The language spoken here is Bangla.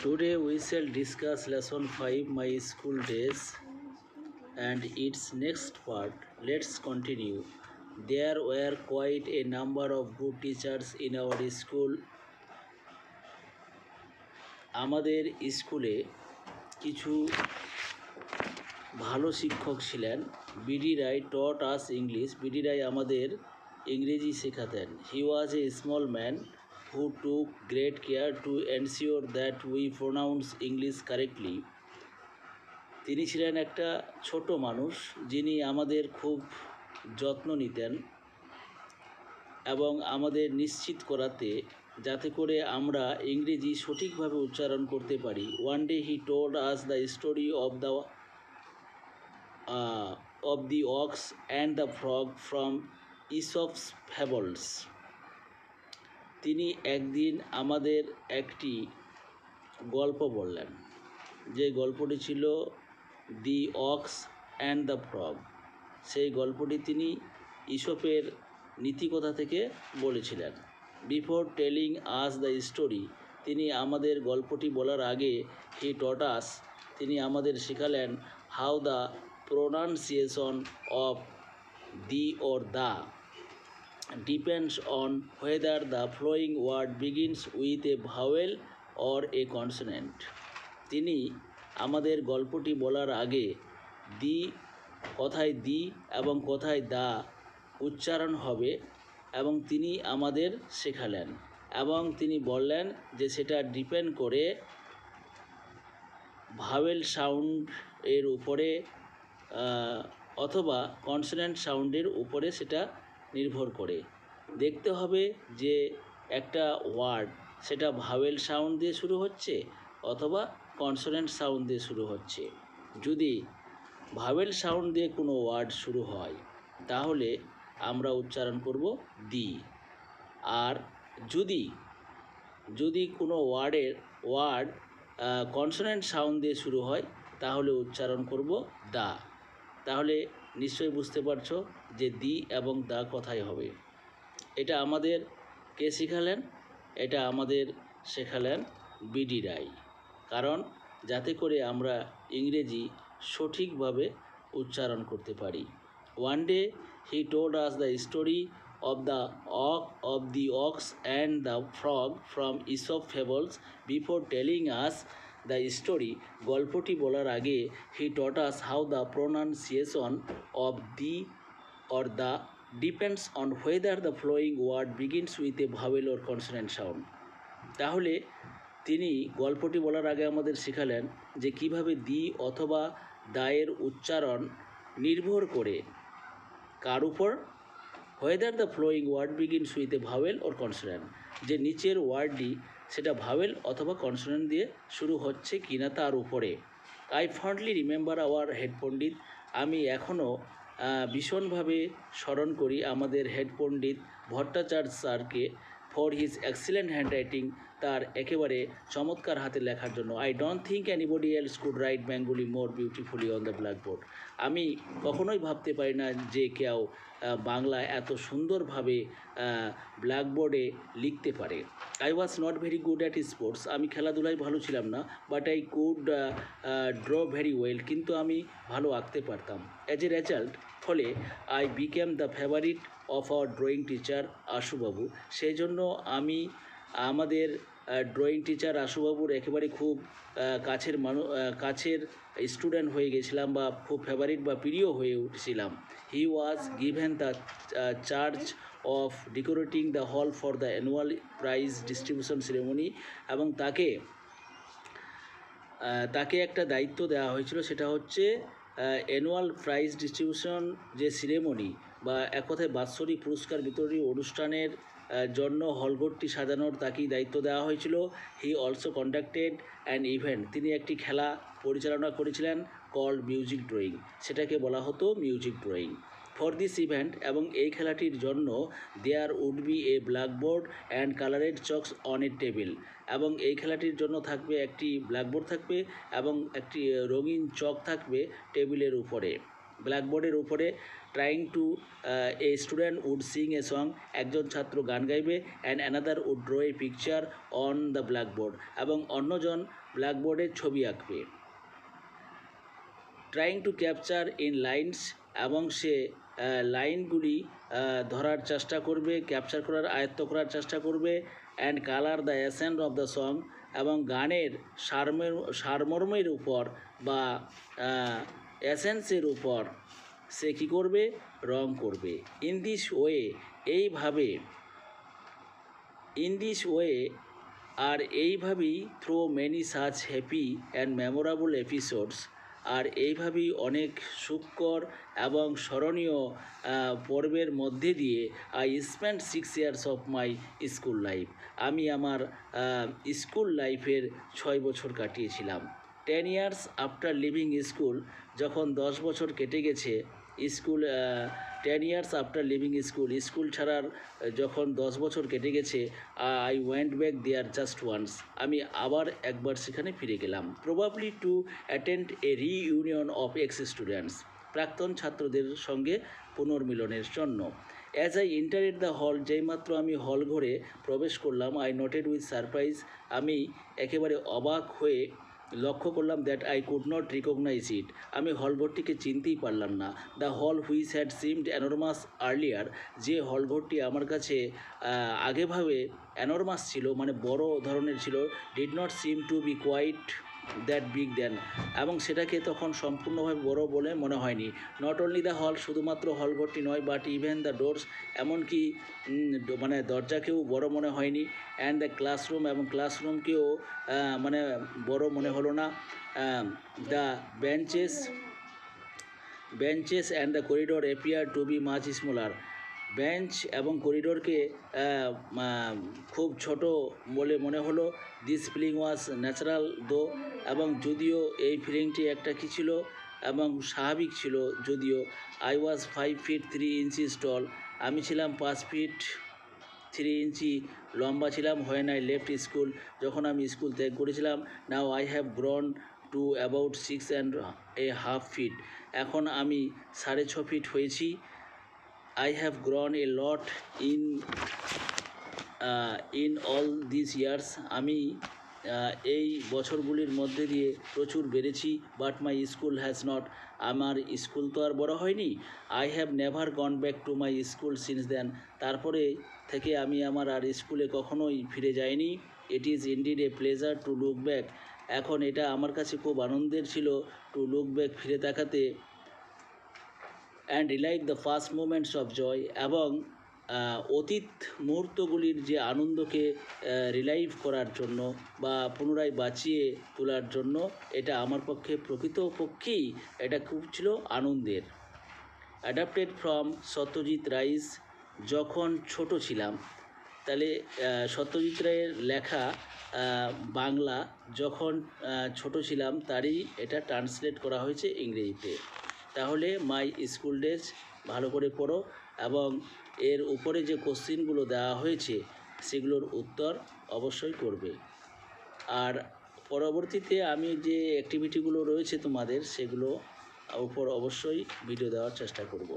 Today we shall discuss lesson 5 my school days and its next part. Let's continue. There were quite a number of good teachers in our school. আমাদের স্কুলে কিছু ভালো শিক্ষক ছিলেন। বিডি রায় taught us English. বিডি রায় আমাদের ইংরেজি শেখাতেন। He was a small man who took great care to ensure that we pronounce English correctly. তিনি ছিলেন একটা ছোট মানুষ যিনি আমাদের খুব যত্ন নিতেন এবং আমাদের নিশ্চিত করাতে যাতে করে আমরা ইংরেজি সঠিকভাবে উচ্চারণ করতে পারি। One day he told us the story of the ox and the frog from Aesop's fables. তিনি একদিন আমাদের একটি গল্প বললেন, যে গল্পটি ছিল দি অক্স অ্যান্ড দ্য ফ্রগ। সেই গল্পটি তিনি ইসপের নীতিকথা থেকে বলেছিলেন। Before telling us the story, তিনি আমাদের গল্পটি বলার আগে হি টট আস, তিনি আমাদের শেখালেন how the pronunciation of the or the depends on whether the following word begins with a vowel or a consonant. তিনি আমাদের গল্পটি বলার আগে দি কথায় দি এবং কথায় দা উচ্চারণ হবে এবং তিনি আমাদের শেখালেন এবং তিনি বললেন যে সেটা ডিপেন্ড করে ভাওয়েল সাউন্ড এর উপরে অথবা কনসোনেন্ট সাউন্ডের উপরে সেটা নির্ভর করে। দেখতে হবে যে একটা ওয়ার্ড সেটা ভাওয়েল সাউন্ড দিয়ে শুরু হচ্ছে অথবা কনসোনেন্ট সাউন্ড দিয়ে শুরু হচ্ছে। যদি ভাওয়েল সাউন্ড দিয়ে কোনো ওয়ার্ড শুরু হয় তাহলে আমরা উচ্চারণ করব দি, আর যদি কোনো ওয়ার্ড কনসোনেন্ট সাউন্ড দিয়ে শুরু হয় তাহলে উচ্চারণ করব দা। তাহলে নিশ্চয়ই বুঝতে পারছো যে দি এবং দা কথাই হবে। এটা আমাদের কে শেখালেন? এটা আমাদের শেখালেন বিডি রায়, কারণ যাতে করে আমরা ইংরেজি সঠিকভাবে উচ্চারণ করতে পারি। One day he told us the story of the ox and the frog from Aesop fables. Before telling us the story, গল্পটি বলার আগে he taught us how the pronunciation of the or the depends on whether the following word begins with a vowel or consonant sound. তাহলে তিনি গল্পটি বলার আগে আমাদের শেখালেন যে কিভাবে দি অথবা দায়ের উচ্চারণ নির্ভর করে কার উপর? whether the flowing word begins with a vowel or consonant, যে নিচের ওয়ার্ডটি সেটা ভাওয়েল অথবা কনসোনেন্ট দিয়ে শুরু হচ্ছে কিনা তার উপরে। আই ফন্ডলি রিমেম্বার আওয়ার হেড পণ্ডিত, আমি এখনও ভীষণভাবে স্মরণ করি আমাদের হেড পণ্ডিত ভট্টাচার্য স্যারকে ফর হিজ এক্সিলেন্ট হ্যান্ডরাইটিং, তার একেবারে চমৎকার হাতে লেখার জন্য। I don't think anybody else could right Bengali more beautifully on the blackboard, আমি কখনোই ভাবতে পারি না যে কেউ বাংলা এত সুন্দরভাবে ব্ল্যাকবোর্ডে লিখতে পারে। I was not very good at sports, আমি খেলাধুলায় ভালো ছিলাম না, but I could draw very well, কিন্তু আমি ভালো আঁকতে পারতাম। অ্যাজ এ রেজাল্ট, ফলে I became the favourite of our drawing teacher আশুবাবু, সেই জন্য আমি আমাদের ড্রয়িং টিচার আশুবাবুর একেবারে খুব কাছের স্টুডেন্ট হয়ে গেছিলাম বা খুব ফেভারিট বা প্রিয় হয়ে উঠেছিলাম। He was given the charge of decorating the hall for the annual prize distribution ceremony, এবং তাকে একটা দায়িত্ব দেওয়া হয়েছিল, সেটা হচ্ছে অ্যানুয়াল প্রাইজ ডিস্ট্রিবিউশন যে সিরেমনি বা এক কথায় বাৎসরিক পুরস্কার বিতরণী অনুষ্ঠানের জন্য হলঘরটি সাজানোর তাকেই দায়িত্ব দেওয়া হয়েছিল। He also conducted an event, তিনি একটি খেলা পরিচালনা করেছিলেন কল্ড মিউজিক ড্রয়িং, সেটাকে বলা হতো music drawing. For this event, এবং এই খেলাটির জন্য there would be a blackboard and coloured chalks on a table, এবং এই খেলাটির জন্য থাকবে একটি ব্ল্যাকবোর্ড থাকবে এবং একটি রঙিন চক থাকবে টেবিলের উপরে। ব্ল্যাকবোর্ডের উপরে trying to a student would sing a song, একজন ছাত্র গান গাইবে, and another would draw a picture on the blackboard, এবং অন্যজন ব্ল্যাকবোর্ডে ছবি আঁকবে। Trying to capture in lines, এবং সে লাইনগুলি ধরার চেষ্টা করবে, ক্যাপচার করার আয়ত্ত করার চেষ্টা করবে। And colour the essence of the song, এবং গানের সারমর্মের উপর বা এসেন্সের উপর সে কী করবে, রং করবে। ইন দিস ওয়ে আর এইভাবেই through many such happy and memorable episodes, আর এইভাবেই অনেক সুখকর এবং স্মরণীয় পর্বের মধ্যে দিয়ে I spend 6 years of my school life, আমি আমার স্কুল লাইফের 6 বছর কাটিয়েছিলাম। 10 years আফটার লিভিং স্কুল, যখন 10 বছর কেটে গেছে school, 10 years after leaving school ছাড়ার যখন 10 বছর কেটে গেছে, I went back there just once, আমি আবার একবার সেখানে ফিরে গেলাম। Probably to attend a reunion of ex students, প্রাক্তন ছাত্রদের সঙ্গে পুনর্মিলনের জন্য। অ্যাজ আই এন্টারেড দ্য হল, যেইমাত্র আমি হল ঘরে প্রবেশ করলাম, আই নোটেড উইথ সারপ্রাইজ, আমি একেবারে অবাক হয়ে লক্ষ্য করলাম that I could not recognise it, আমি হলঘরটিকে চিনতেই পারলাম না। The hall which had seemed enormous earlier, যে হলঘরটি আমার কাছে আগেভাবে অ্যানরমাস ছিল, মানে বড় ধরনের ছিল, did not seem to be quite that big then, এবং সেটাকে তখন সম্পূর্ণভাবে বড় বলে মনে হয়নি। নট অনলি দ্য হল, শুধুমাত্র হলঘরটি নয়, বাট ইভেন দ্য ডোরস, এমনকি মানে দরজাকেও বড় মনে হয়নি। অ্যান্ড দ্য ক্লাসরুম, এবং ক্লাসরুমকেও মানে বড় মনে হলো না। The benches and the corridor appear to B much smaller, bench এবং করিডোরকে খুব ছোট বলে মনে হলো। দিস ফিলিং ওয়াজ ন্যাচারাল দো, এবং যদিও এই ফিলিংটি একটা কী ছিল এবং স্বাভাবিক ছিল যদিও। আই ওয়াজ 5 feet 3 inches টল, আমি ছিলাম 5 feet 3 inches লম্বা ছিলাম। হোয়েন আই লেফট স্কুল, যখন আমি স্কুল ত্যাগ করেছিলাম। Now I have grown to about 6.5 feet, এখন আমি 6.5 feet হয়েছি। I have grown a lot in all these years, আমি এই বছরগুলির মধ্যে দিয়ে প্রচুর বেড়েছি। But my school has not, আমার স্কুল তো আর বড় হয়নি। I have never gone back to my school since then, তারপরে থেকে আমি আমার আর স্কুলে কখনোই ফিরে যাইনি। It is indeed a pleasure to look back, এখন এটা আমার কাছে খুব আনন্দের ছিল টু লুক ব্যাক, ফিরে তাকাতে। And relive the first moments of joy, এবং অতীত মুহূর্তগুলির যে আনন্দকে রিলাইভ করার জন্য বা পুনরায় বাঁচিয়ে তোলার জন্য, এটা আমার পক্ষে প্রকৃতপক্ষেই এটা খুব ছিল আনন্দের। অ্যাডাপ্টেড ফ্রম সত্যজিৎ রায়স, যখন ছোট ছিলাম, তাহলে সত্যজিৎ রায়ের লেখা বাংলা যখন ছোট ছিলাম তারই এটা ট্রান্সলেট করা হয়েছে ইংরেজিতে। তাহলে মাই স্কুল ডেজ ভালো করে পড়ো, এবং এর উপরে যে কোশ্চিনগুলো দেওয়া হয়েছে সেগুলোর উত্তর অবশ্যই করবে। আর পরবর্তীতে আমি যে অ্যাক্টিভিটিগুলো রয়েছে তোমাদের, সেগুলো উপর অবশ্যই ভিডিও দেওয়ার চেষ্টা করব।